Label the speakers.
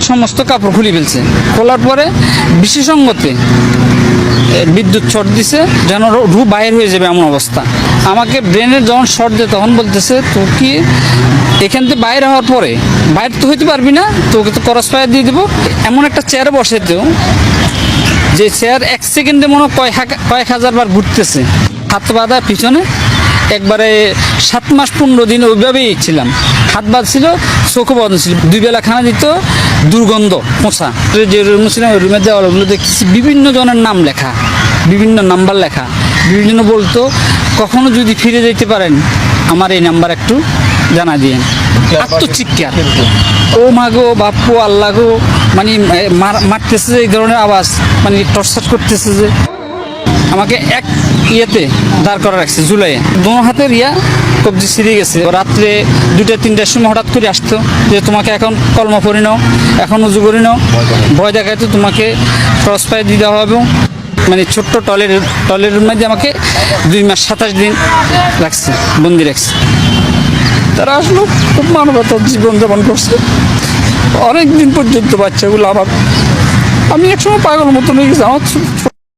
Speaker 1: সমস্ত কাপড় খুলে ফেলছে। খোলার পরে বিশেষজ্ঞতে বিদ্যুৎ শর্ট দিছে, যেন রু বাইর হয়ে যাবে এমন অবস্থা। আমাকে ব্রেনের যখন শর্ট দেয় তখন বলতেছে, তো কি এখান থেকে বাইরে হওয়ার পরে বাইরে তো হইতে পারবি না, তোকে তো ক্রস ফায়ার দিয়ে দেবো। এমন একটা চেয়ারে বসে তো, যে চেয়ার 1 সেকেন্ডে মনে হয় কয়েক হাজার বার ঘুরতেছে। হাত বাঁধা পিছনে, একবারে 7 মাস 15 দিন ওইভাবেই ছিলাম। হাত বাঁধছিল, চোখও বন্ধ ছিল, 2 বেলা খানা দিত, দুর্গন্ধ পোঁছা। যে রুমে ছিলাম ওই রুমের দেওয়ালগুলো দেখতেছি বিভিন্ন জনের নাম লেখা, বিভিন্ন নাম্বার লেখা। বিভিন্ন বলতো, কখনো যদি ফিরে যেতে পারেন আমার এই নাম্বার একটু জানা দিয়েন। আত্মচিৎকার, ও মা গো, বাপ্পু, আল্লাহ গো, মানে মারতেছে এই ধরনের আওয়াজ, মানে টর্চার করতেছে। যে আমাকে এক ইয়েতে দাঁড় করা রাখছে, জুলাইয়ে। দোনো হাতের কবজি ছিঁড়ে গেছে। রাত্রে 2টা-3টার সময় হঠাৎ করে আসতো যে তোমাকে এখন কলমা পড়ি নাও, এখন উজু করি নাও, ভয় দেখাইতো তোমাকে ক্রস ফায়ার দিতে হবে। মানে ছোট্ট টয়লেটের মধ্যে আমাকে 2 মাস 27 দিন রাখছে, বন্দি রাখছে। তারা আসলো, খুব মানবতার জীবনযাপন করছে অনেক দিন পর্যন্ত। বাচ্চাগুলো আবার, আমি একসময় পাগল মতন হয়ে গেছি। আমার